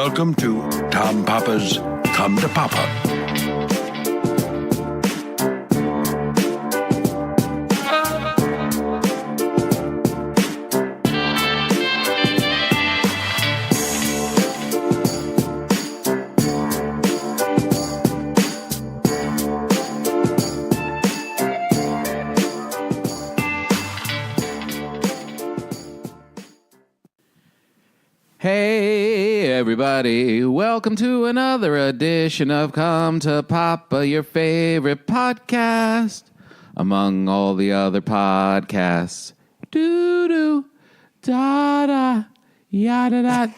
Welcome to Tom Papa's Come to Papa. Hey, everybody. Welcome to another edition of Come to Papa, your favorite podcast among all the other podcasts. Doo-doo, da-da, yada-da-da-da-da.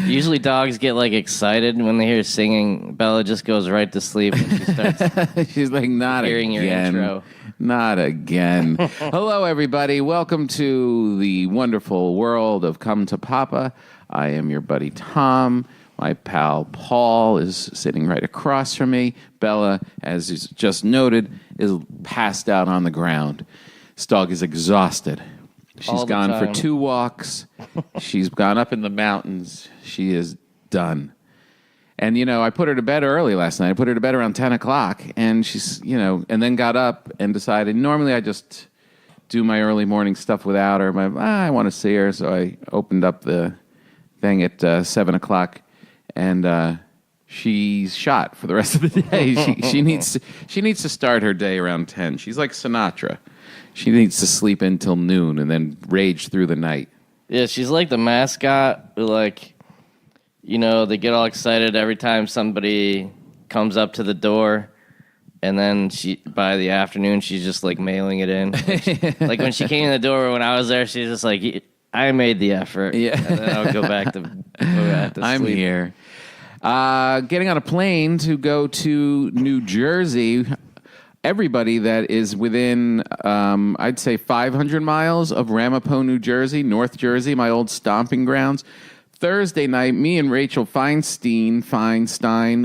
Usually dogs get, excited when they hear singing. Bella just goes right to sleep when she starts She's like, not hearing again. your intro. Not again. Hello, everybody. Welcome to the wonderful world of Come to Papa. I am your buddy Tom. My pal Paul is sitting right across from me. Bella, as is just noted, is passed out on the ground. This dog is exhausted. She's gone for 2 walks. She's gone up in the mountains. She is done. And, I put her to bed early last night. I put her to bed around 10 o'clock. And she's, and then got up and decided, normally I just do my early morning stuff without her. I want to see her. So I opened up the thing at 7 o'clock. And she's shot for the rest of the day. She needs to start her day around 10. She's like Sinatra. She needs to sleep until noon and then rage through the night. Yeah, she's like the mascot who, they get all excited every time somebody comes up to the door, and then by the afternoon, she's just, mailing it in. Like when she came in the door when I was there, she's just like, I made the effort. Yeah. And then I'll go back to sleep. I'm here. Getting on a plane to go to New Jersey. Everybody that is within, I'd say 500 miles of Ramapo, New Jersey, North Jersey, my old stomping grounds. Thursday night, me and Rachel Feinstein,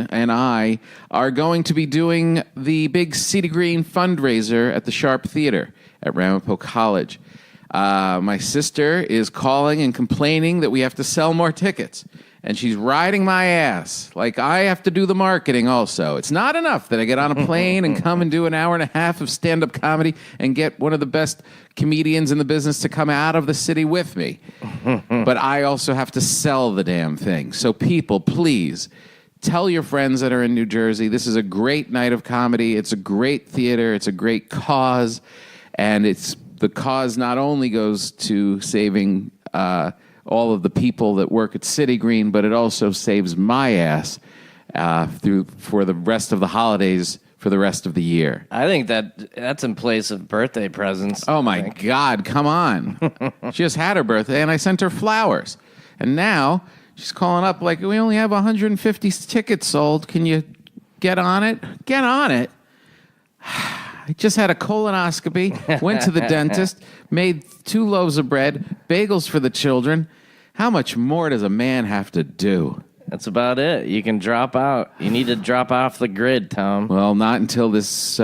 and I are going to be doing the big City Green fundraiser at the Sharp Theater at Ramapo College. My sister is calling and complaining that we have to sell more tickets. And she's riding my ass. Like, I have to do the marketing also. It's not enough that I get on a plane and come and do an hour and a half of stand-up comedy and get one of the best comedians in the business to come out of the city with me. But I also have to sell the damn thing. So people, please, tell your friends that are in New Jersey. This is a great night of comedy. It's a great theater. It's a great cause. And the cause not only goes to saving all of the people that work at City Green, but it also saves my ass for the rest of the holidays for the rest of the year. I think that's in place of birthday presents. Oh, my God, come on. She just had her birthday, and I sent her flowers. And now she's calling up like, we only have 150 tickets sold. Can you get on it? Get on it. I just had a colonoscopy, went to the dentist, made 2 loaves of bread, bagels for the children. How much more does a man have to do? That's about it. You can drop out. You need to drop off the grid, Tom. Well, not until this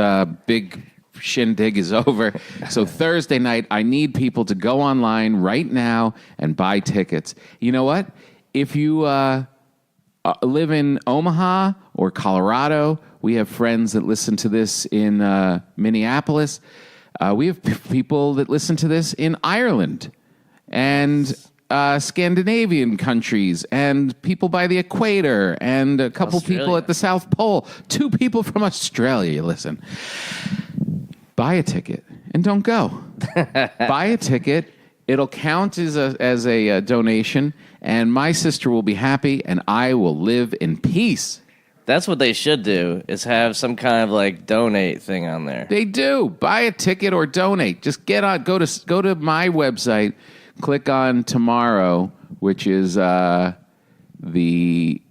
big shindig is over. So Thursday night, I need people to go online right now and buy tickets. You know what? If you live in Omaha or Colorado, we have friends that listen to this in Minneapolis. We have people that listen to this in Ireland and Scandinavian countries and people by the equator and a couple people at the South Pole. 2 people from Australia listen. Buy a ticket and don't go. Buy a ticket. It'll count as a donation, and my sister will be happy, and I will live in peace. That's what they should do, is have some kind of donate thing on there. They do. Buy a ticket or donate. Just go to my website, click on tomorrow, which is the 6th,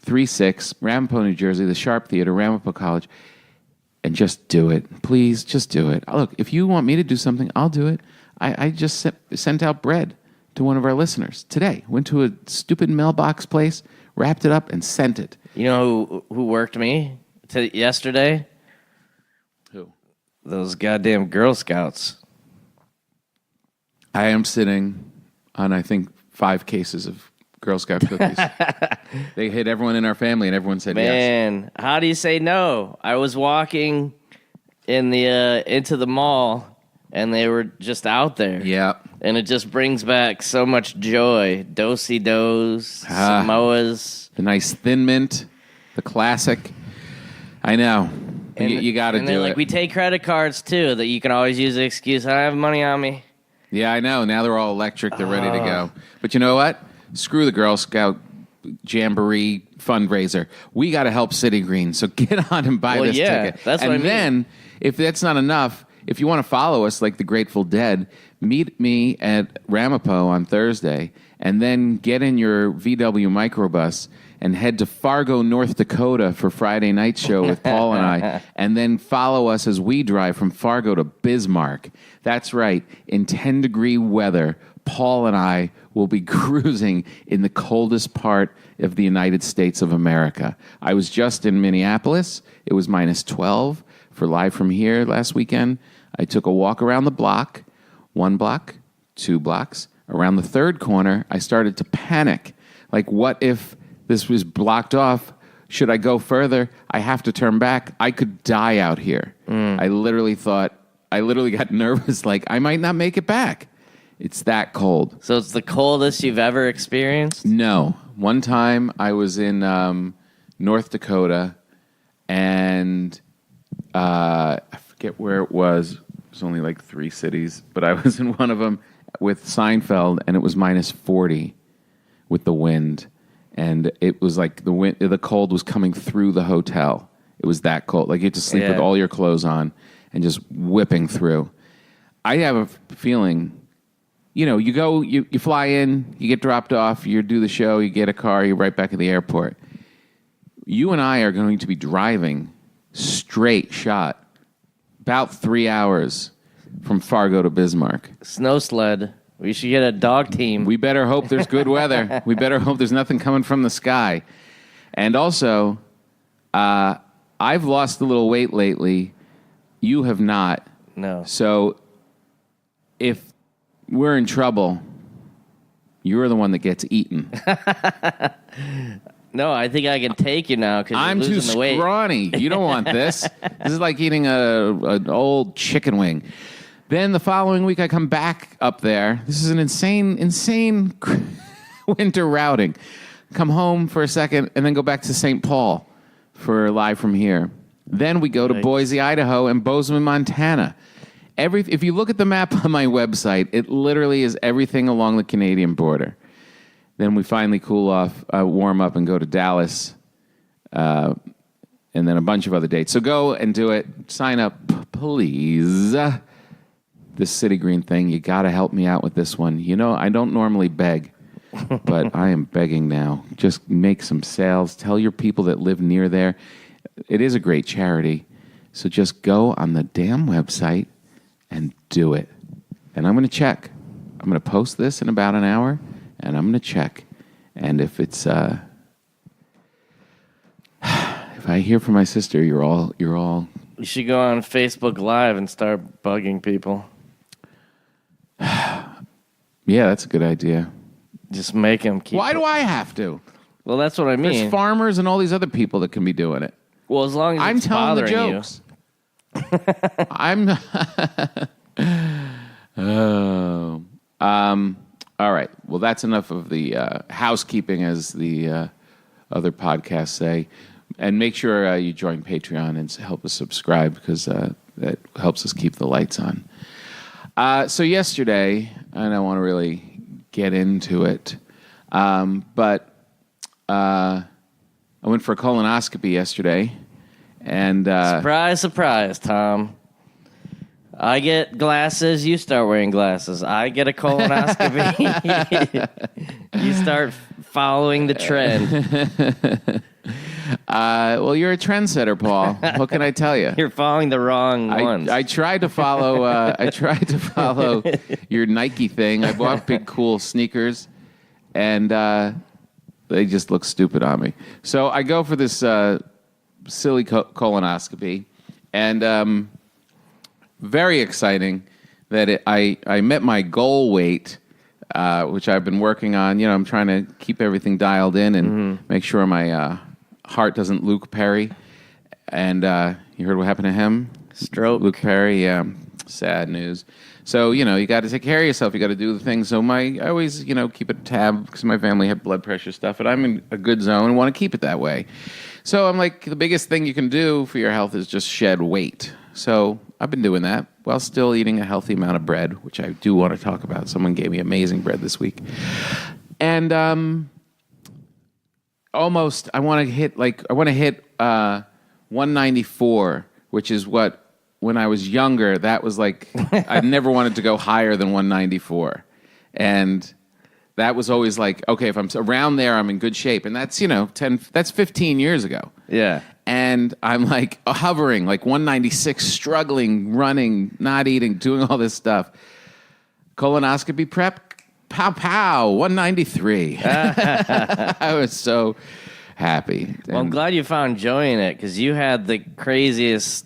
3-6, Ramapo, New Jersey, the Sharp Theater, Ramapo College, and just do it. Please, just do it. Look, if you want me to do something, I'll do it. I just sent out bread to one of our listeners today. Went to a stupid mailbox place, wrapped it up, and sent it. You know who worked me yesterday? Who? Those goddamn Girl Scouts. I am sitting on, I think, 5 cases of Girl Scout cookies. They hit everyone in our family, and everyone said yes. Man, how do you say no? I was walking in the into the mall, and they were just out there. Yeah. And it just brings back so much joy. Do-si-dos, Samoas. The nice Thin Mint, the classic. I know. And you got to do it. We take credit cards, too, that you can always use the excuse, I don't have money on me. Yeah, I know. Now they're all electric. They're ready to go. But you know what? Screw the Girl Scout Jamboree fundraiser. We got to help City Green. So get on and buy this ticket. That's what I mean. And then, if that's not enough, if you want to follow us like the Grateful Dead, meet me at Ramapo on Thursday, and then get in your VW microbus and head to Fargo, North Dakota for Friday night show with Paul and I, and then follow us as we drive from Fargo to Bismarck. That's right. In 10-degree weather, Paul and I will be cruising in the coldest part of the United States of America. I was just in Minneapolis. It was minus 12 for Live From Here last weekend. I took a walk around the block, 1 block, 2 blocks. Around the 3rd corner, I started to panic. Like, what if this was blocked off? Should I go further? I have to turn back. I could die out here. I literally got nervous, like, I might not make it back. It's that cold. So it's the coldest you've ever experienced? No. One time I was in North Dakota, and I forget where it was. It was only like 3 cities, but I was in one of them with Seinfeld, and it was minus 40 with the wind. And it was like the cold was coming through the hotel. It was that cold. Like you had to sleep with all your clothes on and just whipping through. I have a feeling, you go, you fly in, you get dropped off, you do the show, you get a car, you're right back at the airport. You and I are going to be driving straight shot about 3 hours from Fargo to Bismarck. Snow sled. We should get a dog team. We better hope there's good weather. We better hope there's nothing coming from the sky. And also, I've lost a little weight lately. You have not. No. So if we're in trouble, you're the one that gets eaten. No, I think I can take you now because I'm too the weight. scrawny. You don't want this. This is like eating an old chicken wing. Then the following week, I come back up there. This is an insane winter routing. Come home for a second and then go back to St. Paul for Live From Here. Then we go to Boise, Idaho, and Bozeman, Montana. If you look at the map on my website, it literally is everything along the Canadian border. Then we finally cool off, warm up, and go to Dallas, and then a bunch of other dates. So go and do it. Sign up, please. This City Green thing, you got to help me out with this one. I don't normally beg, but I am begging now. Just make some sales. Tell your people that live near there. It is a great charity. So just go on the damn website and do it. And I'm going to check. I'm going to post this in about an hour, and I'm going to check. And if it's if I hear from my sister, you're all. You should go on Facebook Live and start bugging people. Yeah, that's a good idea. Just make them keep. Why do I have to? Well, that's what I mean. There's farmers and all these other people that can be doing it. Well, as long as I'm it's telling the bothering jokes. I'm. All right. Well, that's enough of the housekeeping, as the other podcasts say. And make sure you join Patreon and help us subscribe, because that helps us keep the lights on. So yesterday, I don't want to really get into it, but I went for a colonoscopy yesterday, and surprise, surprise, Tom. I get glasses, you start wearing glasses. I get a colonoscopy. You start following the trend. Well, you're a trendsetter, Paul. What can I tell you? You're following the wrong ones. I tried to follow. Your Nike thing. I bought big cool sneakers, and they just look stupid on me. So I go for this silly colonoscopy, and very exciting. that I met my goal weight, which I've been working on. You know, I'm trying to keep everything dialed in and make sure my heart doesn't Luke Perry. And you heard what happened to him? Stroke. Luke Perry, yeah. Sad news. So, you know, you got to take care of yourself. You got to do the things. So I always, you know, keep a tab because my family had blood pressure stuff, and I'm in a good zone and want to keep it that way. So I'm like, the biggest thing you can do for your health is just shed weight. So I've been doing that while still eating a healthy amount of bread, which I do want to talk about. Someone gave me amazing bread this week. And almost, I want to hit 194, which is what, when I was younger, that was like, I never wanted to go higher than 194. And that was always like, okay, if I'm around there, I'm in good shape. And that's, you know, 15 years ago. Yeah. And I'm like hovering, like 196, struggling, running, not eating, doing all this stuff. Colonoscopy prep, pow, pow, 193. I was so happy. Well, I'm glad you found joy in it because you had the craziest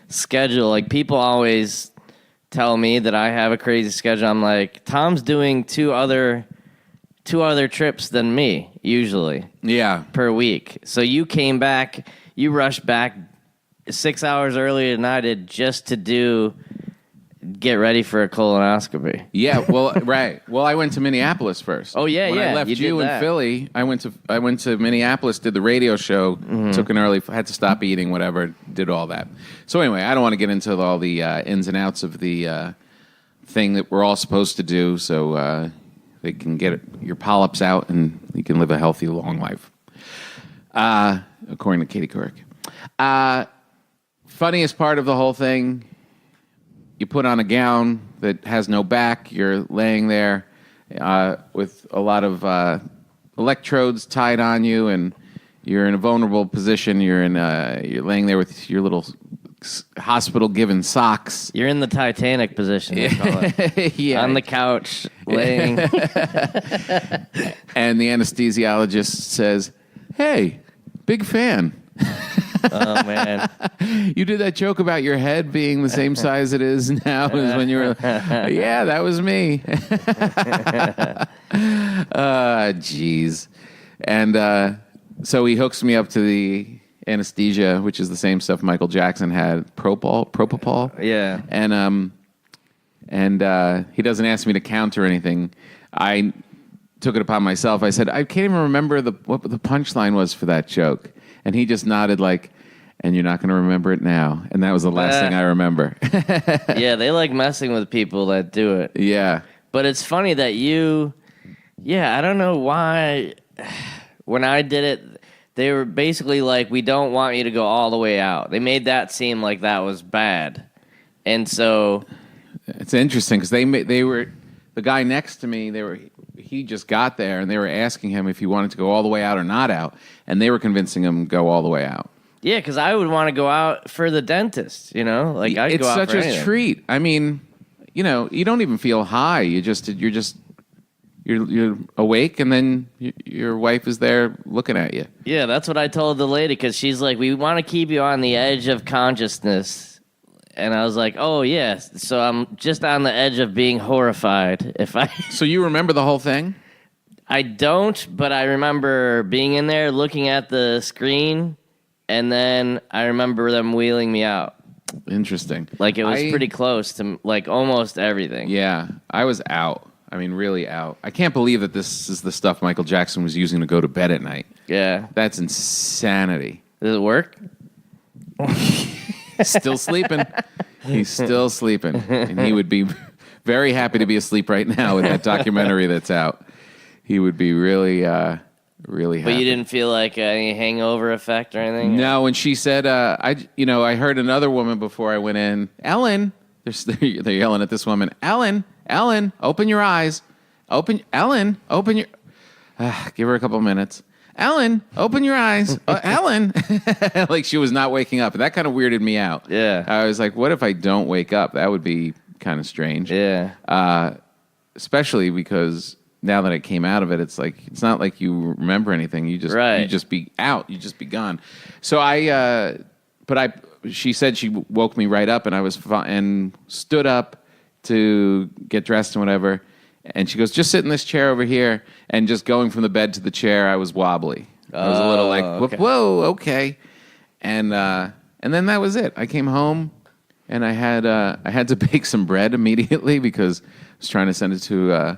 schedule. Like, people always tell me that I have a crazy schedule. I'm like, Tom's doing two other trips than me usually. Yeah. Per week. So you came back, you rushed back 6 hours earlier than I did just to get ready for a colonoscopy. Yeah, well, right. Well, I went to Minneapolis first. Oh yeah, when yeah. I left you in Philly, I went to Minneapolis, did the radio show, took an early, had to stop eating, whatever, did all that. So anyway, I don't want to get into all the ins and outs of the thing that we're all supposed to do, so they can get your polyps out and you can live a healthy, long life, according to Katie Couric. Funniest part of the whole thing. You put on a gown that has no back. You're laying there with a lot of electrodes tied on you, and you're in a vulnerable position. You're laying there with your little hospital-given socks. You're in the Titanic position, they call it. Yeah. On the couch, laying. And the anesthesiologist says, "Hey, big fan." Oh, man. You did that joke about your head being the same size it is now as when you were... Yeah, that was me. Jeez. And so he hooks me up to the anesthesia, which is the same stuff Michael Jackson had, propofol. Yeah. And he doesn't ask me to count or anything. I took it upon myself. I said, I can't even remember what the punchline was for that joke. And he just nodded like, and you're not going to remember it now. And that was the last thing I remember. Yeah, they like messing with people that do it. Yeah. But it's funny that I don't know why, when I did it, they were basically like, we don't want you to go all the way out. They made that seem like that was bad. And so... It's interesting because they were, the guy next to me, he just got there and they were asking him if he wanted to go all the way out or not out. And they were convincing him to go all the way out. Yeah, because I would want to go out for the dentist, you know? Like, I'd go out for anything. It's such a treat. I mean, you know, you don't even feel high. You're awake, and then your wife is there looking at you. Yeah, that's what I told the lady, because she's like, we want to keep you on the edge of consciousness. And I was like, oh, yeah, so I'm just on the edge of being horrified. So you remember the whole thing? I don't, but I remember being in there, looking at the screen, and then I remember them wheeling me out. Interesting. Like, it was pretty close to, like, almost everything. Yeah, I was out. I mean, really out. I can't believe that this is the stuff Michael Jackson was using to go to bed at night. Yeah. That's insanity. Does it work? Still sleeping. He's still sleeping. And he would be very happy to be asleep right now with that documentary that's out. He would be really, really happy. But you didn't feel like any hangover effect or anything? No, and she said, I heard another woman before I went in, Ellen, they're yelling at this woman, Ellen, open your eyes. Ellen, open your... give her a couple minutes. Ellen, open your eyes. Ellen. Like she was not waking up. And that kind of weirded me out. Yeah. I was like, what if I don't wake up? That would be kind of strange. Yeah. Especially because now that I came out of it, it's like, it's not like you remember anything. You just be out. You just be gone. So she said she woke me right up and I was and stood up, to get dressed and whatever. And she goes, just sit in this chair over here. And just going from the bed to the chair, I was wobbly. I was a little like, okay. whoa, okay. And then that was it. I came home, and I had to bake some bread immediately because I was trying to send it to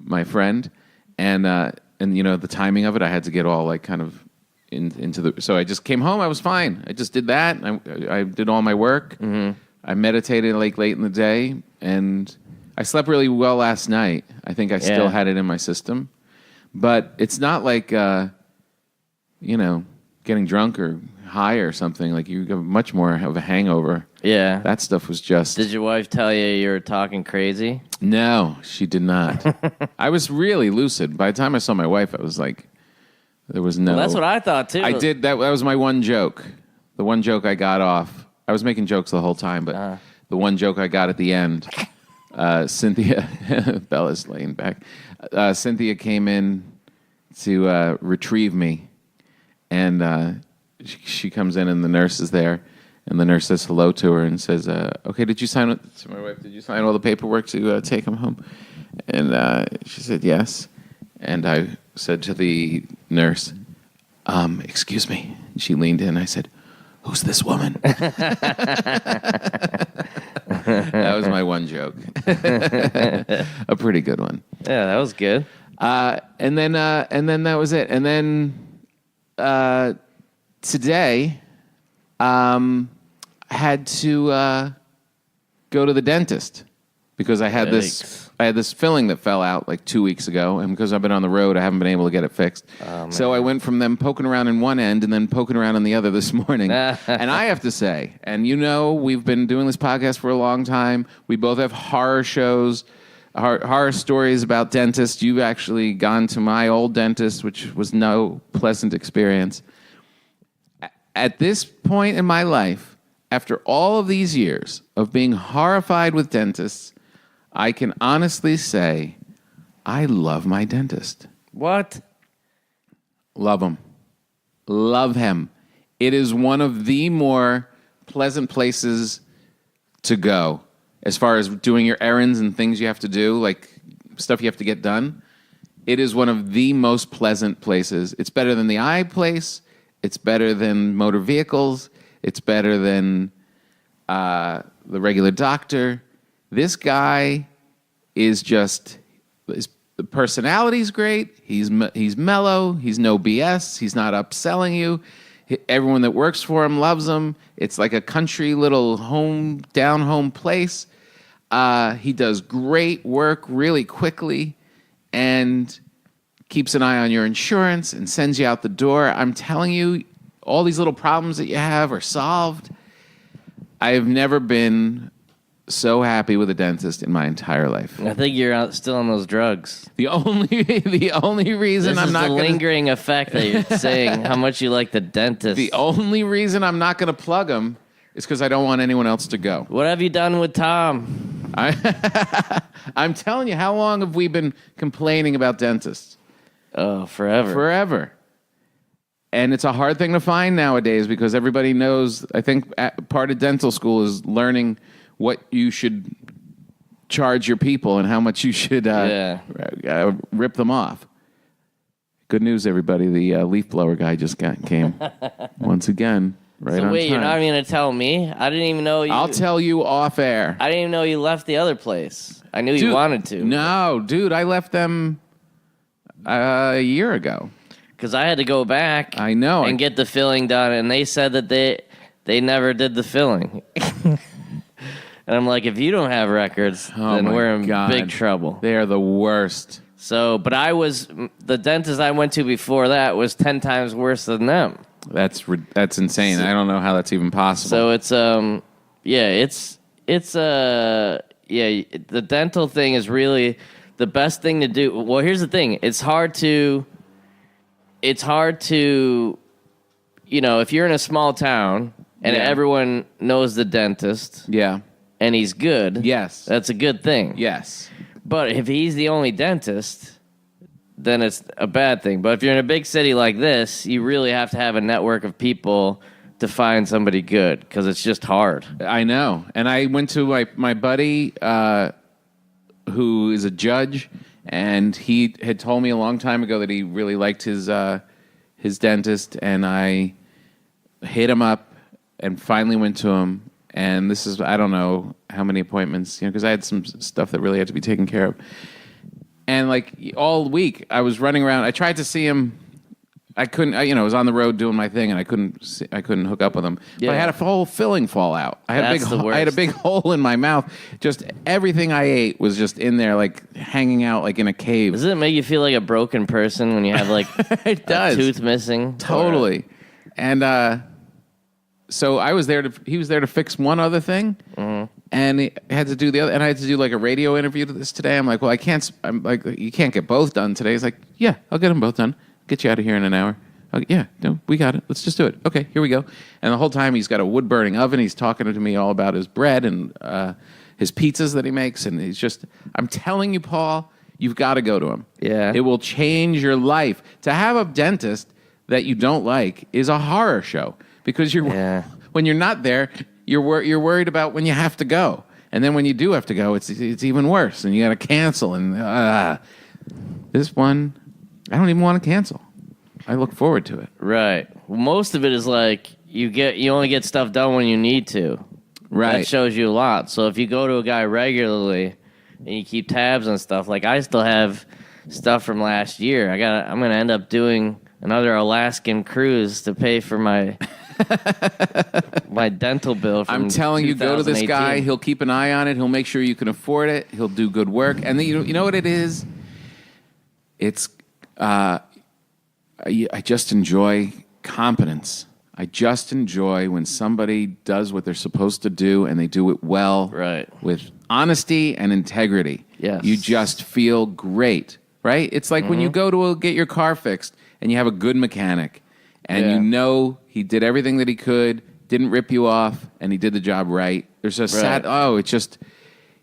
my friend. And the timing of it, I had to get all like kind of into the. So I just came home. I was fine. I just did that. I did all my work. Mm-hmm. I meditated like late in the day, and I slept really well last night. I think I still had it in my system, but it's not like getting drunk or high or something. Like you have much more of a hangover. Yeah, that stuff was just. Did your wife tell you were talking crazy? No, she did not. I was really lucid. By the time I saw my wife, I was like, there was no. Well, that's what I thought too. I did that. That was my one joke. The one joke I got off. I was making jokes the whole time, but the one joke I got at the end, Cynthia, Bella's laying back. Cynthia came in to retrieve me, and she comes in, and the nurse is there, and the nurse says hello to her and says, "Okay, did you sign?" To my wife, did you sign all the paperwork to take him home? And she said yes, and I said to the nurse, "Excuse me." And she leaned in. I said, "Who's this woman?" That was my one joke. A pretty good one. Yeah, that was good. And then that was it. And then today, I had to go to the dentist because I had this filling that fell out like 2 weeks ago, and because I've been on the road, I haven't been able to get it fixed. So I went from them poking around in one end and then poking around in the other this morning. And I have to say, and we've been doing this podcast for a long time. We both have horror shows, horror stories about dentists. You've actually gone to my old dentist, which was no pleasant experience. At this point in my life, after all of these years of being horrified with dentists, I can honestly say I love my dentist. What? Love him. Love him. It is one of the more pleasant places to go as far as doing your errands and things you have to do, like stuff you have to get done. It is one of the most pleasant places. It's better than the eye place. It's better than motor vehicles. It's better than the regular doctor. This guy is just, the personality's great. He's mellow. He's no BS. He's not upselling you. Everyone that works for him loves him. It's like a country little down home place. He does great work really quickly and keeps an eye on your insurance and sends you out the door. I'm telling you, all these little problems that you have are solved. I have never been so happy with a dentist in my entire life. I think you're still on those drugs. The only reason this I'm not the lingering effect that you're saying how much you like the dentist. The only reason I'm not going to plug him is because I don't want anyone else to go. What have you done with Tom? I'm telling you, how long have we been complaining about dentists? Oh, forever. Forever. And it's a hard thing to find nowadays because everybody knows, I think part of dental school is learning what you should charge your people and how much you should rip them off. Good news, everybody. The leaf blower guy just came once again. Right on wait, time. You're not even going to tell me? I didn't even know you... I'll tell you off air. I didn't even know you left the other place. I knew you wanted to. No, dude, I left them a year ago. Because I had to go back I know. And get the filling done, and they said that they never did the filling. And I'm like, if you don't have records, then we're in big trouble. They are the worst. So, but the dentist I went to before that was 10 times worse than them. That's insane. I don't know how that's even possible. So it's the dental thing is really the best thing to do. Well, here's the thing. It's hard to, if you're in a small town and everyone knows the dentist. Yeah. And he's good. Yes. That's a good thing. Yes. But if he's the only dentist, then it's a bad thing. But if you're in a big city like this, you really have to have a network of people to find somebody good because it's just hard. I know. And I went to my buddy who is a judge, and he had told me a long time ago that he really liked his dentist, and I hit him up and finally went to him. And this is, I don't know how many appointments, because I had some stuff that really had to be taken care of. And like all week, I was running around. I tried to see him. I couldn't. I was on the road doing my thing, and I couldn't hook up with him. Yeah. But I had a whole filling fall out. I had a big hole in my mouth. Just everything I ate was just in there, like hanging out, like in a cave. Does it make you feel like a broken person when you have like it does. a tooth missing? Totally. And so I was there he was there to fix one other thing, and he had to do the other. And I had to do like a radio interview to this today. I'm like, well, I can't. I'm like, you can't get both done today. He's like, yeah, I'll get them both done. Get you out of here in an hour. Yeah, no, we got it. Let's just do it. Okay, here we go. And the whole time he's got a wood-burning oven. He's talking to me all about his bread and his pizzas that he makes. And he's just, I'm telling you, Paul, you've got to go to him. Yeah. It will change your life. To have a dentist that you don't like is a horror show because when you're not there, you're worried about when you have to go. And then when you do have to go, it's even worse. And you got to cancel. And this one, I don't even want to cancel. I look forward to it. Right. Well, most of it is like you only get stuff done when you need to. Right. That shows you a lot. So if you go to a guy regularly and you keep tabs on stuff, like I still have stuff from last year. I'm gonna end up doing another Alaskan cruise to pay for my my dental bill from I'm telling you, go to this 2018. guy. He'll keep an eye on it. He'll make sure you can afford it. He'll do good work. And then you know what it is? It's I just enjoy competence. I just enjoy when somebody does what they're supposed to do and they do it well, right, with honesty and integrity. Yes. You just feel great, right? It's like when you go to get your car fixed and you have a good mechanic and you know he did everything that he could, didn't rip you off, and he did the job right. There's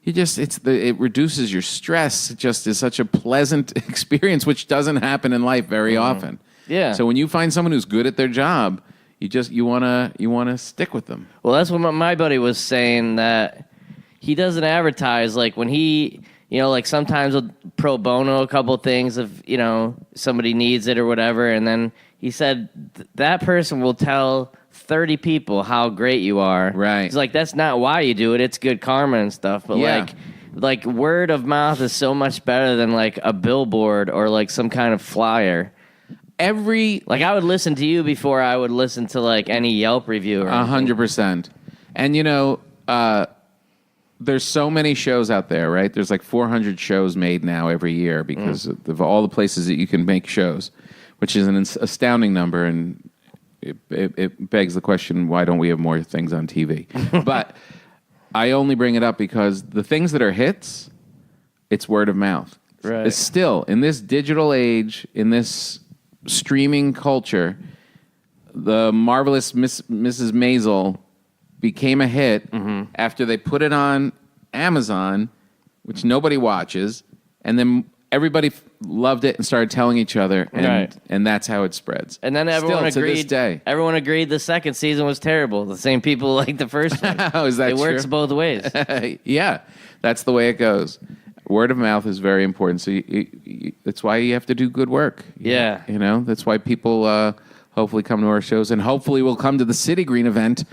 it reduces your stress. It just is such a pleasant experience, which doesn't happen in life very often. Yeah. So when you find someone who's good at their job, you wanna stick with them. Well, that's what my buddy was saying, that he doesn't advertise. Like when he, like sometimes he'll pro bono a couple things if, somebody needs it or whatever. And then he said that person will tell 30 people how great you are. Right. He's like, that's not why you do it. It's good karma and stuff. But like word of mouth is so much better than like a billboard or like some kind of flyer. I would listen to you before I would listen to like any Yelp review or 100%. And there's so many shows out there, right? There's like 400 shows made now every year because of all the places that you can make shows, which is an astounding number. And it begs the question, why don't we have more things on TV? But I only bring it up because the things that are hits, it's word of mouth. Right. It's still, in this digital age, in this streaming culture, the marvelous Mrs. Maisel became a hit after they put it on Amazon, which nobody watches, and then everybody loved it and started telling each other, and that's how it spreads. And then everyone Still, agreed. to this day. Everyone agreed the second season was terrible. The same people like the first one. Oh, is that it true? works both ways. Yeah, that's the way it goes. Word of mouth is very important. So that's why you have to do good work. Yeah. That's why people hopefully come to our shows, and hopefully will come to the City Green event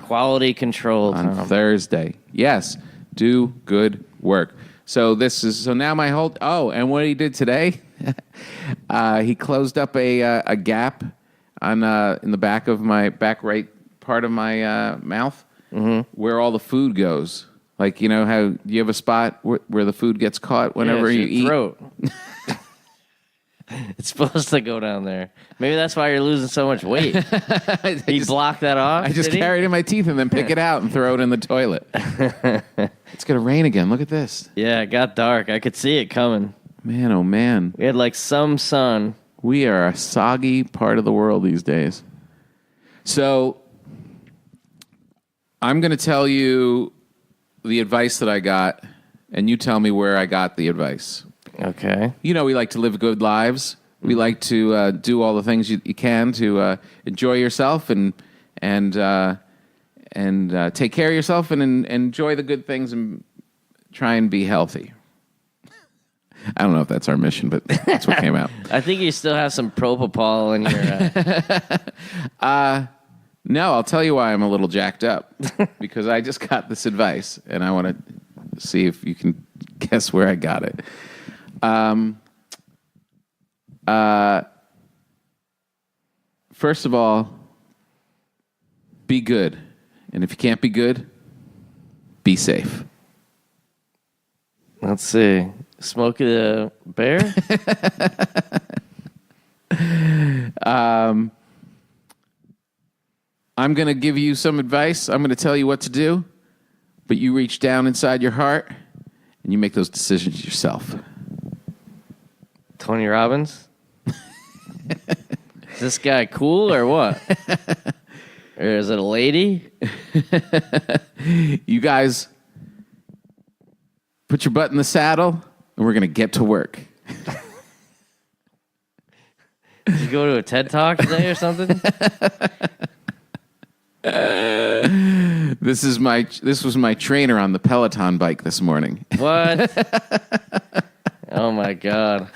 Quality control on Thursday. Yes, do good work. So now my whole and what he did today, he closed up a gap on in the back of my back right part of my mouth where all the food goes. Like, how you have a spot where the food gets caught whenever you eat. Throat. It's supposed to go down there. Maybe that's why you're losing so much weight. He blocked that off? I just carry it in my teeth and then pick it out and throw it in the toilet. It's going to rain again. Look at this. Yeah, it got dark. I could see it coming. Man, oh man. We had like some sun. We are a soggy part of the world these days. So I'm going to tell you the advice that I got, and you tell me where I got the advice. Okay. We like to live good lives. We like to do all the things you can to enjoy yourself and take care of yourself and enjoy the good things and try and be healthy. I don't know if that's our mission, but that's what came out. I think you still have some propofol in your... No, I'll tell you why I'm a little jacked up. Because I just got this advice, and I want to see if you can guess where I got it. First of all, be good. And if you can't be good, be safe. Let's see. Smokey the Bear? I'm going to give you some advice. I'm going to tell you what to do. But you reach down inside your heart and you make those decisions yourself. Tony Robbins? Is this guy cool or what? Or is it a lady? You guys put your butt in the saddle and we're going to get to work. Did you go to a TED Talk today or something? This was my trainer on the Peloton bike this morning. What? Oh my God.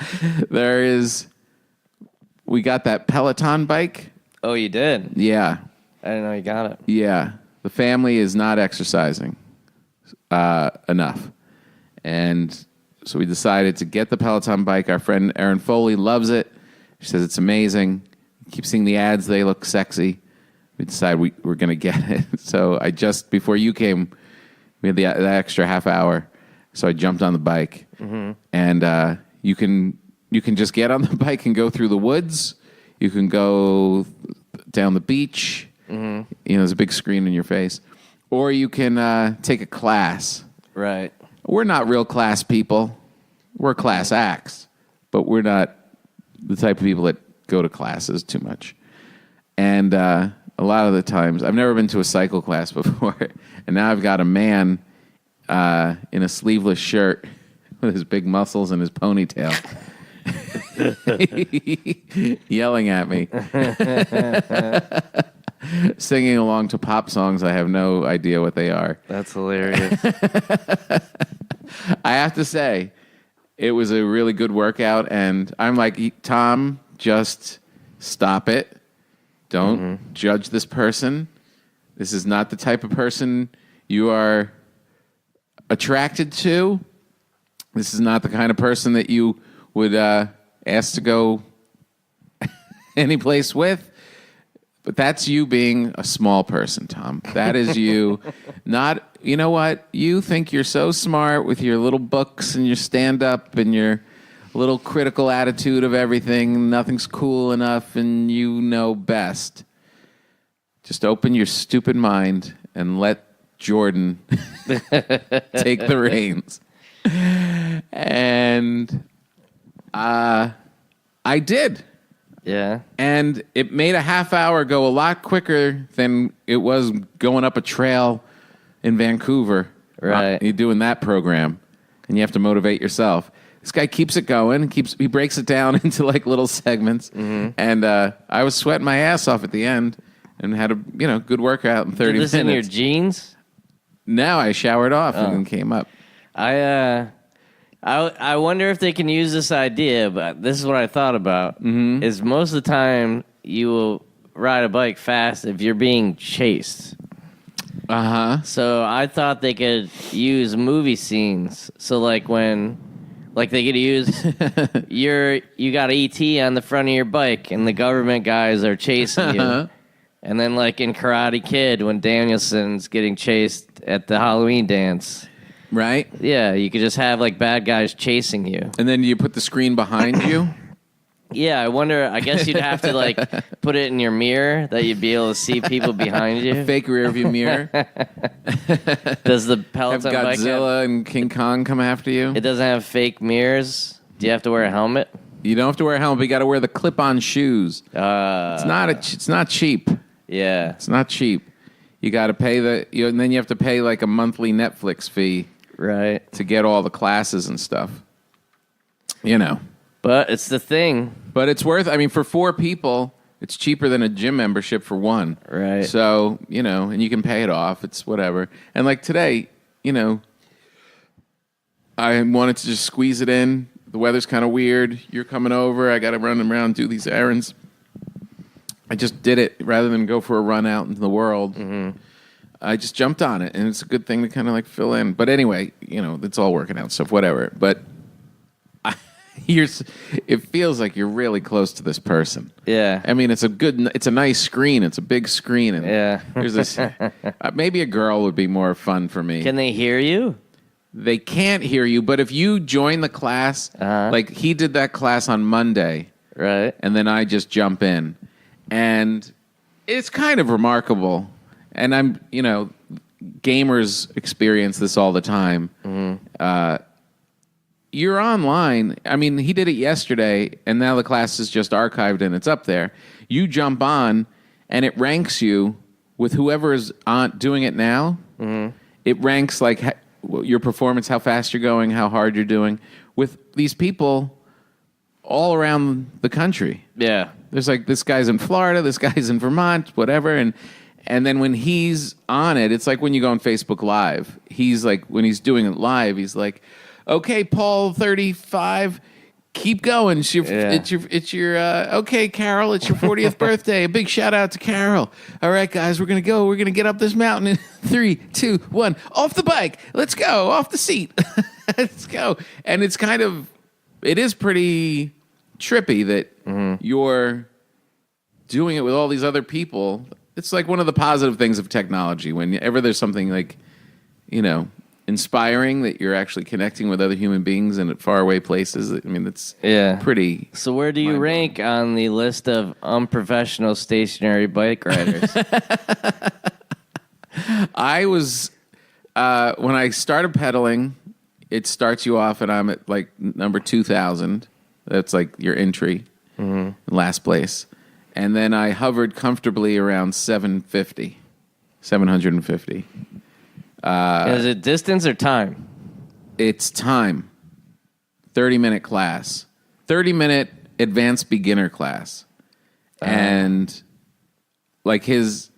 We got that Peloton bike. Oh, you did? Yeah. I didn't know you got it. Yeah. The family is not exercising enough. And so we decided to get the Peloton bike. Our friend Erin Foley loves it. She says it's amazing. Keep seeing the ads. They look sexy. We decided we're going to get it. So before you came, we had the extra half hour. So I jumped on the bike. Mm-hmm. And you can just get on the bike and go through the woods. You can go down the beach. Mm-hmm. There's a big screen in your face. Or you can take a class. Right. We're not real class people. We're class acts. But we're not the type of people that go to classes too much. And a lot of the times, I've never been to a cycle class before, and now I've got a man in a sleeveless shirt with his big muscles and his ponytail yelling at me, singing along to pop songs. I have no idea what they are. That's hilarious. I have to say, it was a really good workout, and I'm like, Tom, just stop it. Don't judge this person. This is not the type of person you are attracted to. This is not the kind of person that you would ask to go any place with. But that's you being a small person, Tom. That is you. You know what? You think you're so smart with your little books and your stand-up and your little critical attitude of everything. Nothing's cool enough and you know best. Just open your stupid mind and let Jordan take the reins. And I did. Yeah. And it made a half hour go a lot quicker than it was going up a trail in Vancouver. Right. You're doing that program, and you have to motivate yourself. This guy keeps it going. He breaks it down into like little segments. Mm-hmm. And I was sweating my ass off at the end and had a good workout in 30 minutes. Did this in your jeans? No, I showered off and came up. I wonder if they can use this idea, but this is what I thought about. Mm-hmm. Is most of the time you will ride a bike fast if you're being chased. Uh-huh. So I thought they could use movie scenes. So like they could use you got ET on the front of your bike and the government guys are chasing you. And then like in Karate Kid when Danielson's getting chased at the Halloween dance. Right? Yeah, you could just have like bad guys chasing you. And then you put the screen behind you? Yeah, I wonder, I guess you'd have to like put it in your mirror that you'd be able to see people behind you. A fake rearview mirror. Does the Peloton have bike Godzilla and King Kong come after you? It doesn't have fake mirrors. Do you have to wear a helmet? You don't have to wear a helmet, but you got to wear the clip-on shoes. It's not cheap. Yeah. It's not cheap. You got to pay and then you have to pay like a monthly Netflix fee. Right. To get all the classes and stuff. But it's the thing. But it's worth. I mean, for 4 people, it's cheaper than a gym membership for 1. Right. So and you can pay it off. It's whatever. And like today, I wanted to just squeeze it in. The weather's kind of weird. You're coming over. I got to run around, do these errands. I just did it rather than go for a run out into the world. Mm-hmm. I just jumped on it, and it's a good thing to kind of like fill in. But anyway, it's all working out, stuff, whatever. But it feels like you're really close to this person. Yeah. I mean, it's a nice screen. It's a big screen, and there's this. Maybe a girl would be more fun for me. Can they hear you? They can't hear you, but if you join the class, like he did that class on Monday, right? And then I just jump in, and it's kind of remarkable. And gamers experience this all the time. Mm-hmm. You're online. I mean, he did it yesterday, and now the class is just archived and it's up there. You jump on, and it ranks you with whoever is doing it now. Mm-hmm. It ranks like your performance, how fast you're going, how hard you're doing, with these people all around the country. Yeah. There's like, this guy's in Florida, this guy's in Vermont, whatever, and then when he's on it, it's like when you go on Facebook Live. He's like, when he's doing it live, he's like, okay, Paul, 35, keep going. It's your okay, Carol, it's your 40th birthday. A big shout out to Carol. All right, guys, we're going to go. We're going to get up this mountain in 3, 2, 1. Off the bike. Let's go. Off the seat. Let's go. And it is pretty trippy that you're doing it with all these other people. It's like one of the positive things of technology. Whenever there's something like, inspiring, that you're actually connecting with other human beings in faraway places. I mean, it's pretty. So where do you rank on the list of unprofessional stationary bike riders? I was, when I started pedaling, it starts you off and I'm at like number 2,000. That's like your entry, last place. And then I hovered comfortably around 750. Is it distance or time? It's time. 30-minute class. 30-minute advanced beginner class. And like the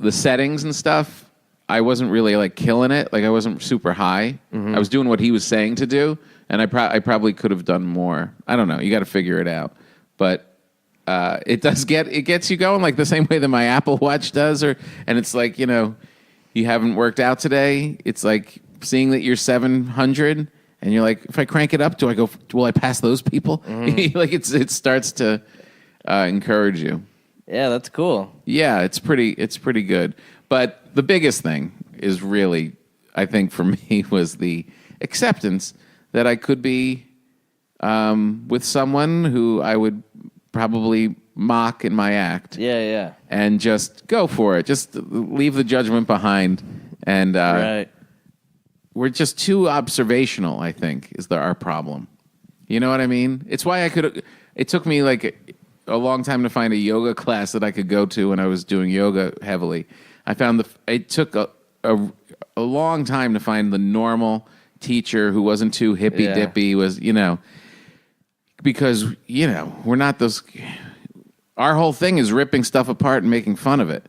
settings and stuff, I wasn't really like killing it. Like I wasn't super high. Mm-hmm. I was doing what he was saying to do, and I probably could have done more. I don't know. You got to figure it out. But it gets you going like the same way that my Apple Watch does, and it's like, you haven't worked out today. It's like seeing that you're 700 and you're like, if I crank it up, will I pass those people? Mm-hmm. Like it starts to encourage you. Yeah, that's cool. Yeah, it's pretty good. But the biggest thing is really, I think for me, was the acceptance that I could be with someone who I would probably mock in my act. Yeah. And just go for it. Just leave the judgment behind. And right. We're just too observational, I think, is our problem. You know what I mean? It's why it took me like a long time to find a yoga class that I could go to when I was doing yoga heavily. I found it took a long time to find the normal teacher who wasn't too hippy-dippy, because, we're not those. Our whole thing is ripping stuff apart and making fun of it.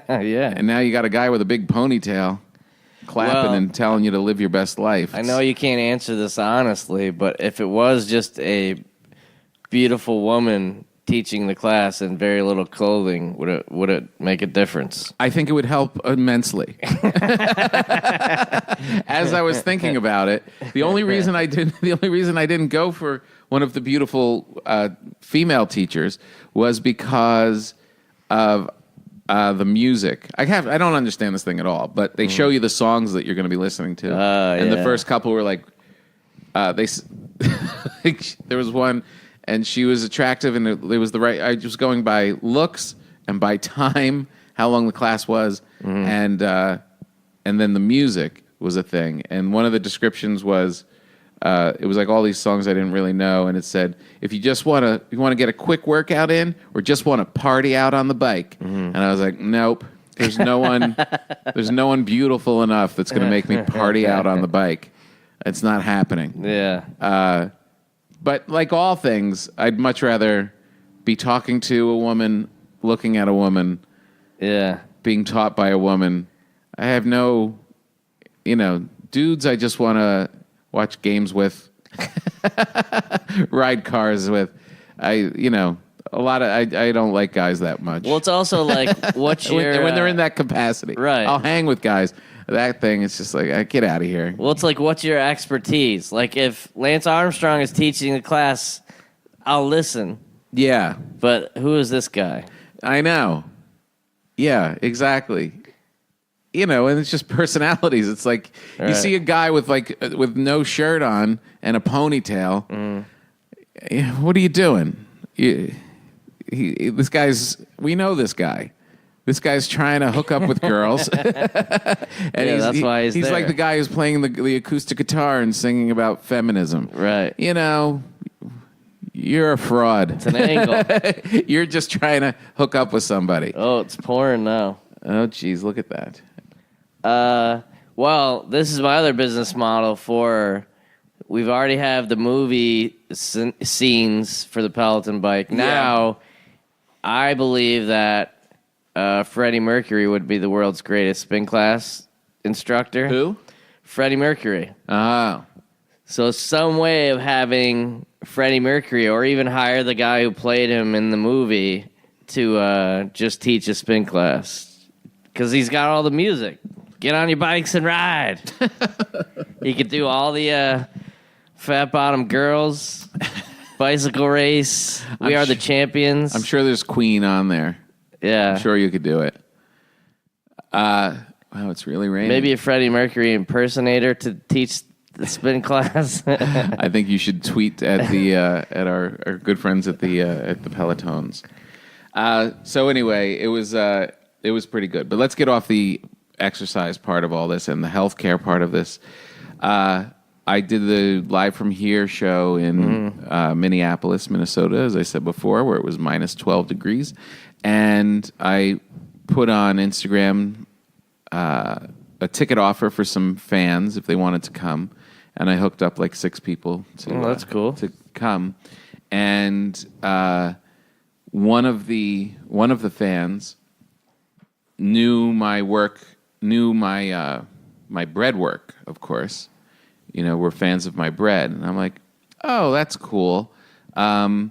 Yeah. And now you got a guy with a big ponytail clapping and telling you to live your best life. I know you can't answer this honestly, but if it was just a beautiful woman teaching the class in very little clothing, would it make a difference? I think it would help immensely. As I was thinking about it, the only reason I didn't go for one of the beautiful female teachers was because of the music. I don't understand this thing at all, but they show you the songs that you're going to be listening to, and the first couple were like, there was one. And she was attractive, and it was the right. I was going by looks and by time, how long the class was, and then the music was a thing. And one of the descriptions was, it was like all these songs I didn't really know, and it said, if you just want to get a quick workout in, or just want to party out on the bike. And I was like, nope. There's no one beautiful enough that's going to make me party out on the bike. It's not happening. Yeah. But like all things, I'd much rather be talking to a woman, looking at a woman, Yeah. being taught by a woman. I have no, dudes I just want to watch games with, ride cars with. I don't like guys that much. Well, it's also like what's your when they're in that capacity. Right. I'll hang with guys. That thing, it's just like, get out of here. Well, it's like what's your expertise? Like if Lance Armstrong is teaching the class, I'll listen. Yeah. But who is this guy? I know. Yeah, exactly. And it's just personalities. It's like you see a guy with no shirt on and a ponytail. What are you doing? We know this guy. This guy's trying to hook up with girls. And that's why he's there. like the guy who's playing the acoustic guitar and singing about feminism. Right. You're a fraud. It's an angle. You're just trying to hook up with somebody. Oh, it's pouring now. Oh, geez, look at that. Well, this is my other business model for... We've already have the movie scenes for the Peloton bike. Now, I believe that Freddie Mercury would be the world's greatest spin class instructor. Who? Freddie Mercury. Oh. So some way of having Freddie Mercury, or even hire the guy who played him in the movie to just teach a spin class. Because he's got all the music. Get on your bikes and ride. He could do all the fat bottom girls, bicycle race. We are the champions. I'm sure there's Queen on there. Yeah. I'm sure you could do it. Wow, it's really raining. Maybe a Freddie Mercury impersonator to teach the spin class. I think you should tweet at the at our good friends at the Pelotons. So anyway, it was pretty good. But let's get off the exercise part of all this and the healthcare part of this. I did the Live From Here show in Minneapolis, Minnesota, as I said before, where it was minus 12 degrees. And I put on Instagram a ticket offer for some fans if they wanted to come. And I hooked up like 6 people that's cool. to come. And one of the fans knew my work, knew my bread work, of course. Were fans of my bread. And I'm like, oh, that's cool. That's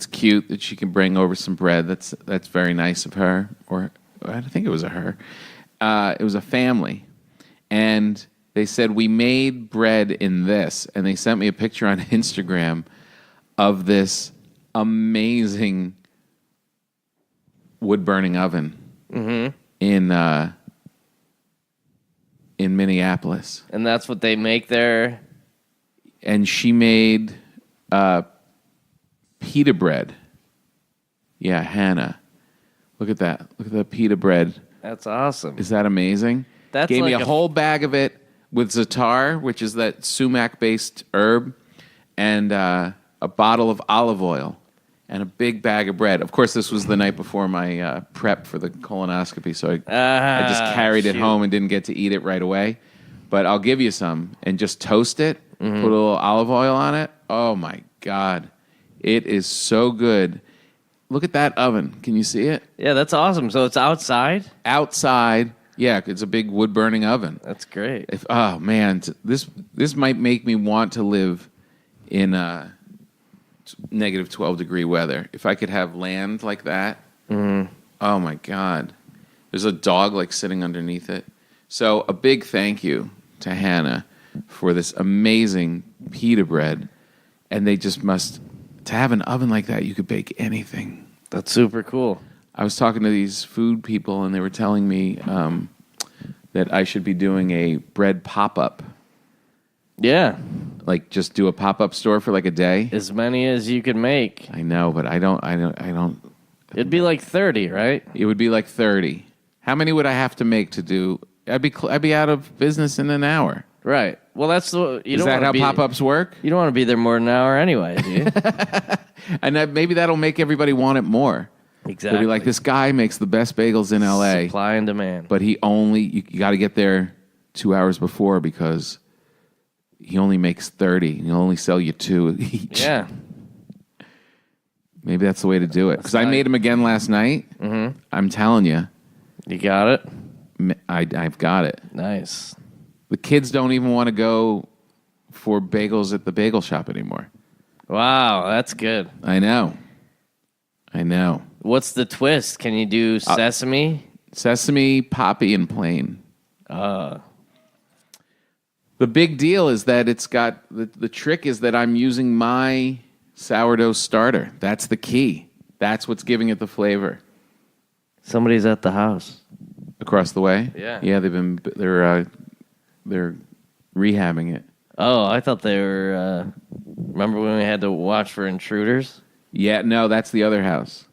cute that she can bring over some bread. That's very nice of her. Or I think it was a her. It was a family. And they said, we made bread in this. And they sent me a picture on Instagram of this amazing wood-burning oven in Minneapolis. And that's what they make there? And she made pita bread. Yeah, Hannah. Look at that. Look at the pita bread. That's awesome. Is that amazing? That's Gave like me a whole bag of it with za'atar, which is that sumac-based herb, and a bottle of olive oil, and a big bag of bread. Of course, this was the night before my prep for the colonoscopy, so I just carried it home and didn't get to eat it right away. But I'll give you some, and just toast it, put a little olive oil on it. Oh, my God. It is so good. Look at that oven. Can you see it? Yeah, that's awesome. So it's outside? Outside. Yeah, it's a big wood-burning oven. That's great. Oh, man. This might make me want to live in negative 12-degree weather. If I could have land like that. Oh, my God. There's a dog, sitting underneath it. So a big thank you to Hannah for this amazing pita bread. And they just must... To have an oven like that, you could bake anything. That's super cool. I was talking to these food people, and they were telling me that I should be doing a bread pop-up. Yeah. Just do a pop-up store for a day. As many as you could make. I know, but I don't. It'd be 30, right? It would be 30. How many would I have to make to do? I'd be out of business in an hour. Right. Well, that's the. Is that how pop-ups work? You don't want to be there more than an hour anyway, do you? And maybe that'll make everybody want it more. Exactly. They'll be this guy makes the best bagels in L.A. Supply and demand. But you got to get there 2 hours before because he only makes 30. He'll only sell you 2 each. Yeah. Maybe that's the way to do it. Because I made him again last night. Mm-hmm. I'm telling you. You got it? I've got it. Nice. The kids don't even want to go for bagels at the bagel shop anymore. Wow, that's good. I know. What's the twist? Can you do sesame? Sesame, poppy, and plain. The big deal is that it's got... The trick is that I'm using my sourdough starter. That's the key. That's what's giving it the flavor. Somebody's at the house. Across the way? Yeah. Yeah, they're rehabbing it. Oh, I thought they were... remember when we had to watch for intruders? Yeah, no, that's the other house.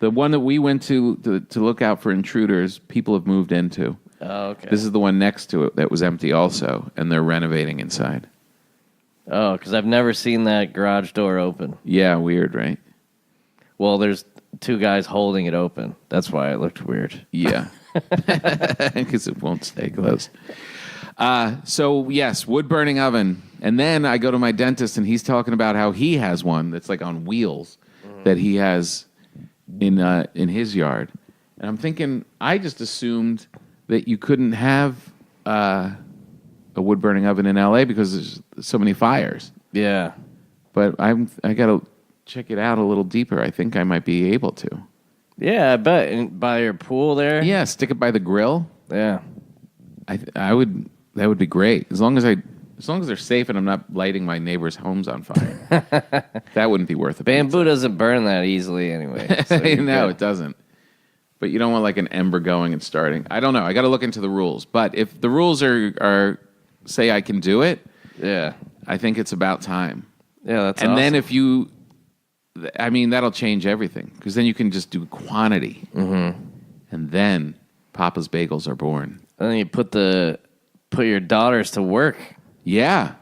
The one that we went to look out for intruders, people have moved into. Oh, okay. This is the one next to it that was empty also, and they're renovating inside. Oh, because I've never seen that garage door open. Yeah, weird, right? Well, there's 2 guys holding it open. That's why it looked weird. Yeah. Because it won't stay closed. So, yes, wood-burning oven. And then I go to my dentist, and he's talking about how he has one that's like on wheels that he has in his yard. And I'm thinking, I just assumed that you couldn't have a wood-burning oven in L.A. because there's so many fires. Yeah. But I got to check it out a little deeper. I think I might be able to. Yeah, I bet. And by your pool there? Yeah, stick it by the grill. Yeah. I would. That would be great. As long as they're safe and I'm not lighting my neighbors' homes on fire. That wouldn't be worth it. Bamboo doesn't burn that easily anyway. So no, it doesn't. But you don't want like an ember going and starting. I don't know. I got to look into the rules. But if the rules are say I can do it, yeah, I think it's about time. Yeah, that's and awesome. then if you, I mean, that'll change everything because then you can just do quantity, and then Papa's Bagels are born. And then you put your daughters to work. Yeah,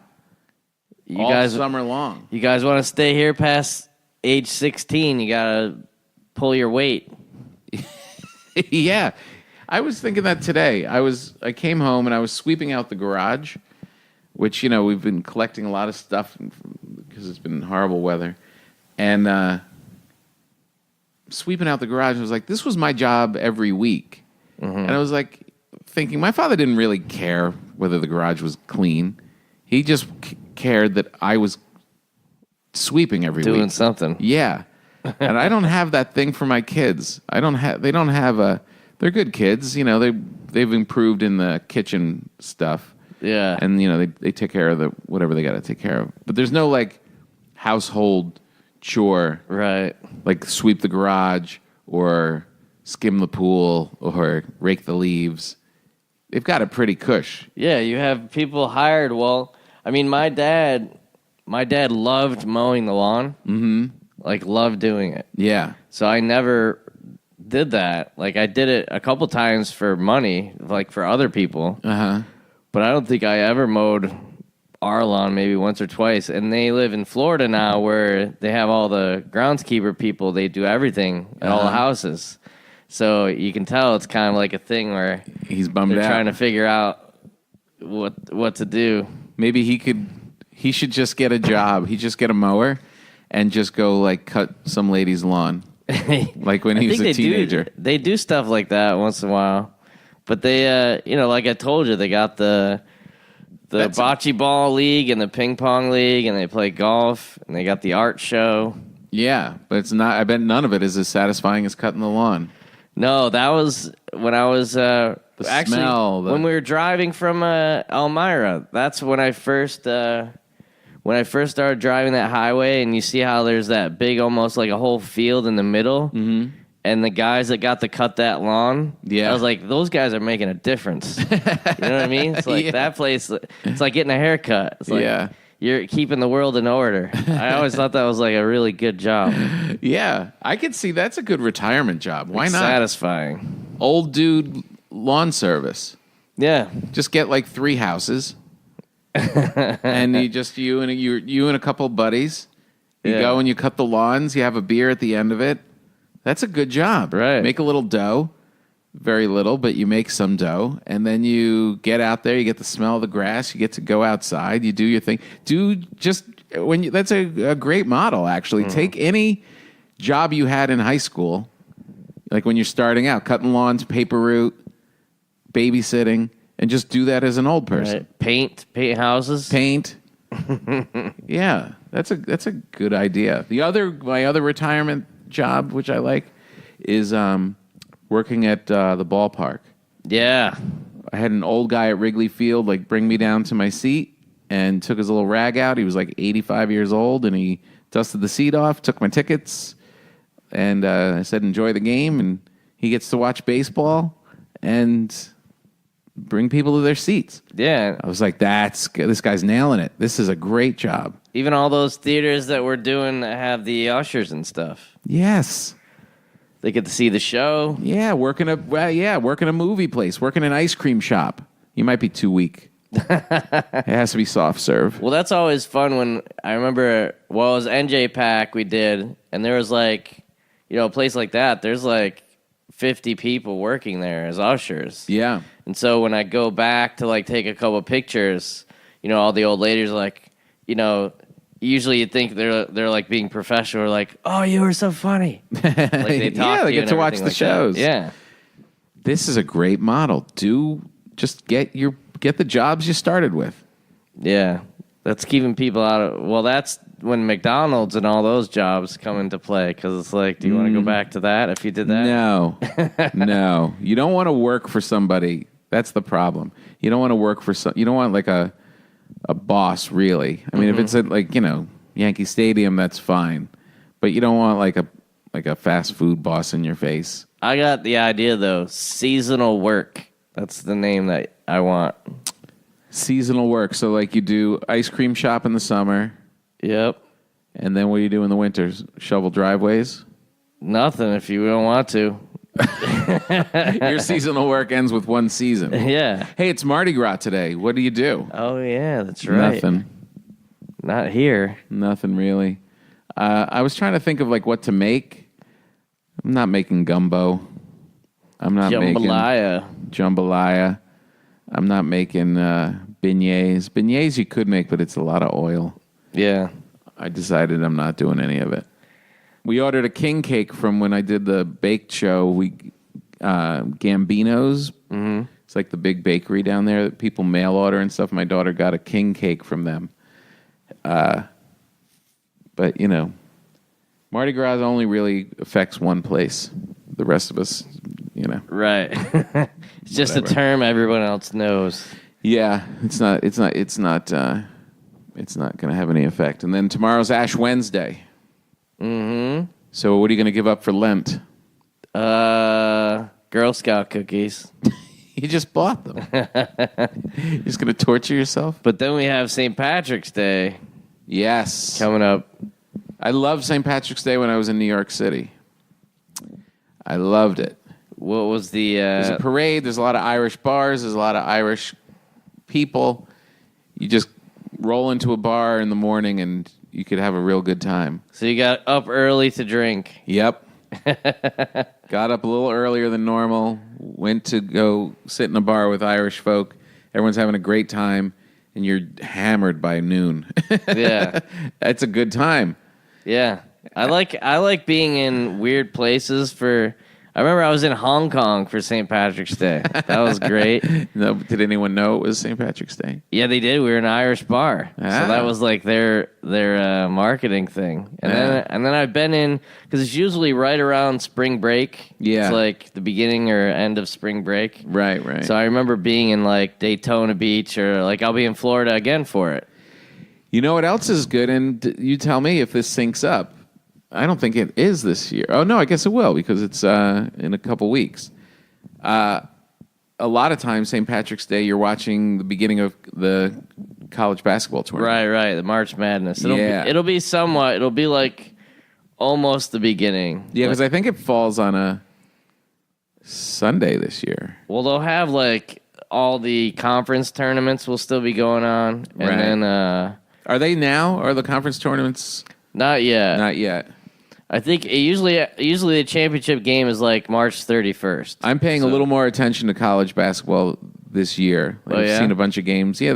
All guys summer long. You guys want to stay here past age 16? You gotta pull your weight. Yeah. I was thinking that today. I came home and I was sweeping out the garage, which, we've been collecting a lot of stuff because it's been horrible weather. And sweeping out the garage, I was like, this was my job every week. Mm-hmm. And I was like thinking, my father didn't really care whether the garage was clean. He just cared that I was sweeping every week. Doing something. Yeah. And I don't have that thing for my kids. They don't have they're good kids, they've improved in the kitchen stuff. Yeah. And they take care of whatever they got to take care of. But there's no like household chore. Right. Like sweep the garage or skim the pool or rake the leaves. They've got it pretty cush. Yeah, you have people hired. Well, I mean, my dad loved mowing the lawn. Mm-hmm. Like, loved doing it. Yeah. So I never did that. Like, I did it a couple times for money, like for other people. Uh-huh. But I don't think I ever mowed our lawn, maybe once or twice. And they live in Florida now where they have all the groundskeeper people. They do everything at all the houses. So you can tell it's kind of like a thing where he's bummed they're out. trying to figure out what to do. Maybe he should just get a job. He just get a mower and just go like cut some lady's lawn. Like when he was a teenager. They do stuff like that once in a while. But they, like I told you, they got the bocce ball league and the ping pong league, and they play golf, and they got the art show. Yeah, but it's not. I bet none of it is as satisfying as cutting the lawn. No, that was when I was actually smell, when we were driving from Elmira. That's when I first started driving that highway, and you see how there's that big, almost like a whole field in the middle. Mm-hmm. And the guys that got to cut that lawn, I was like, those guys are making a difference. You know what I mean? It's like that place, it's like getting a haircut. It's like you're keeping the world in order. I always thought that was like a really good job. Yeah, I could see that's a good retirement job. Why not? Satisfying. Old dude lawn service. Yeah. Just get like 3 houses. And you and a couple of buddies. You go and you cut the lawns, you have a beer at the end of it. That's a good job. Right. Make a little dough. very little, but you make some dough, and then you get out there. You get the smell of the grass. You get to go outside. You do your thing. That's a great model. Actually, take any job you had in high school, like when you're starting out, cutting lawns, paper route, babysitting, and just do that as an old person. Right. Paint houses. Paint. Yeah, that's a good idea. My other retirement job, which I like, is working at the ballpark. Yeah. I had an old guy at Wrigley Field bring me down to my seat and took his little rag out. He was 85 years old, and he dusted the seat off, took my tickets, and I said, enjoy the game, and he gets to watch baseball and bring people to their seats. Yeah. I was like, this guy's nailing it. This is a great job. Even all those theaters that we're doing that have the ushers and stuff. Yes. They get to see the show. Yeah, working a movie place, working an ice cream shop. You might be too weak. It has to be soft serve. Well, that's always fun when I remember, it was NJ Pack we did, and there was a place like that, there's 50 people working there as ushers. Yeah. And so when I go back to take a couple pictures, all the old ladies usually you'd think they're being professional, oh, you were so funny. They talk they get to watch the shows. That. Yeah. This is a great model. Just get the jobs you started with. Yeah. That's keeping people out of, that's when McDonald's and all those jobs come into play, because it's do you want to go back to that if you did that? No. No. You don't want to work for somebody. That's the problem. You don't want to work for you don't want a boss, really. I mean, if it's at Yankee Stadium, that's fine. But you don't want a fast food boss in your face. I got the idea though. Seasonal work. That's the name that I want. Seasonal work. So you do ice cream shop in the summer. Yep. And then what do you do in the winters? Shovel driveways? Nothing if you don't want to. Your seasonal work ends with one season. Yeah. Hey, it's Mardi Gras today. What do you do? Oh, yeah, that's right. Nothing. Not here. Nothing really. I was trying to think of what to make. I'm not making gumbo. I'm not jambalaya. making jambalaya. I'm not making beignets. Beignets you could make, but it's a lot of oil. Yeah. I decided I'm not doing any of it. We ordered a king cake from when I did the baked show. Gambino's. Mm-hmm. It's the big bakery down there that people mail order and stuff. My daughter got a king cake from them. But, Mardi Gras only really affects one place. The rest of us, Right. It's just a term everyone else knows. Yeah, it's not going to have any effect. And then tomorrow's Ash Wednesday. Mm-hmm. So what are you going to give up for Lent? Girl Scout cookies. You just bought them. You're just going to torture yourself? But then we have St. Patrick's Day. Yes. Coming up. I loved St. Patrick's Day when I was in New York City. I loved it. What was the... There's a parade. There's a lot of Irish bars. There's a lot of Irish people. You just roll into a bar in the morning and you could have a real good time. So you got up early to drink. Yep. Got up a little earlier than normal. Went to go sit in a bar with Irish folk. Everyone's having a great time. And you're hammered by noon. Yeah. That's a good time. Yeah. I like being in weird places for... I remember I was in Hong Kong for St. Patrick's Day. That was great. No, did anyone know it was St. Patrick's Day? Yeah, they did. We were in an Irish bar, so that was their marketing thing. And then I've been in, because it's usually right around spring break. Yeah, it's the beginning or end of spring break. Right. So I remember being in Daytona Beach, or I'll be in Florida again for it. You know what else is good? And you tell me if this syncs up. I don't think it is this year. Oh, no, I guess it will, because it's in a couple weeks. A lot of times, St. Patrick's Day, you're watching the beginning of the college basketball tournament. Right, the March Madness. It'll be almost the beginning. Yeah, because I think it falls on a Sunday this year. Well, they'll have, all the conference tournaments will still be going on. And then... Are they now? Are the conference tournaments... Not yet. Not yet. I think usually the championship game is like March 31st. I'm paying a little more attention to college basketball this year. I've seen a bunch of games. Yeah,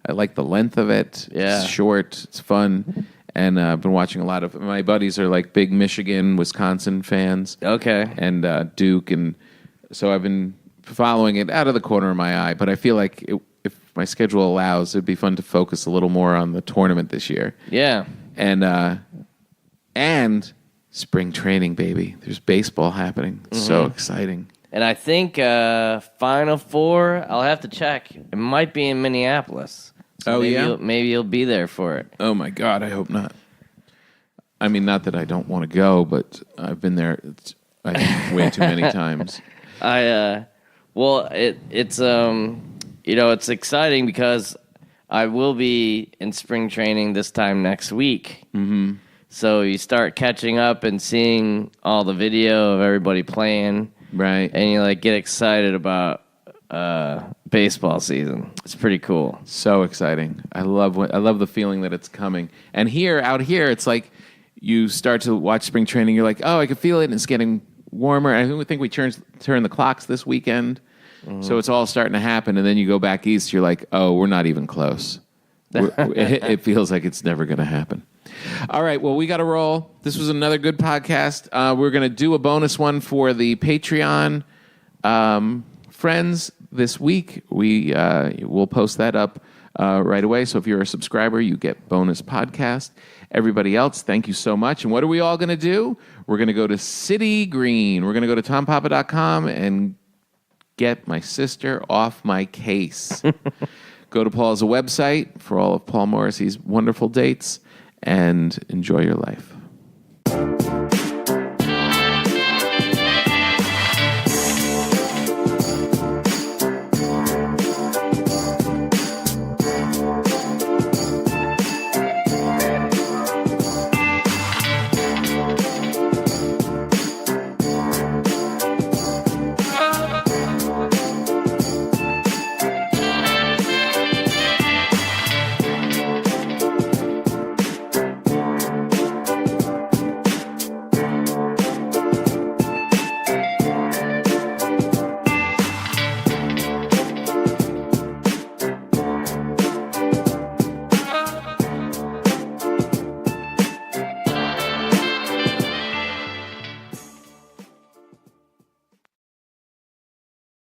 I like the length of it. Yeah. It's short. It's fun. And I've been watching a lot of, my buddies are like big Michigan, Wisconsin fans. Okay. And Duke. And so I've been following it out of the corner of my eye. But I feel like if my schedule allows, it'd be fun to focus a little more on the tournament this year. Yeah. And spring training, baby. There's baseball happening. It's so exciting. And I think Final Four, I'll have to check. It might be in Minneapolis. So maybe you'll be there for it. Oh, my God. I hope not. I mean, not that I don't want to go, but I've been there way too many times. It's exciting because I will be in spring training this time next week. Mm-hmm. So you start catching up and seeing all the video of everybody playing. Right. And you get excited about baseball season. It's pretty cool. So exciting. I love the feeling that it's coming. And out here, it's like you start to watch spring training. You're like, oh, I can feel it, and it's getting warmer. I think we turn the clocks this weekend. Mm-hmm. So it's all starting to happen. And then you go back east, you're like, oh, we're not even close. It feels like it's never going to happen. All right, well, we got to roll. This was another good podcast. We're going to do a bonus one for the Patreon friends this week. We'll post that up right away. So if you're a subscriber, you get bonus podcast. Everybody else, thank you so much. And what are we all going to do? We're going to go to City Green. We're going to go to tompapa.com and get my sister off my case. Go to Paul's website for all of Paul Morrissey's wonderful dates and enjoy your life.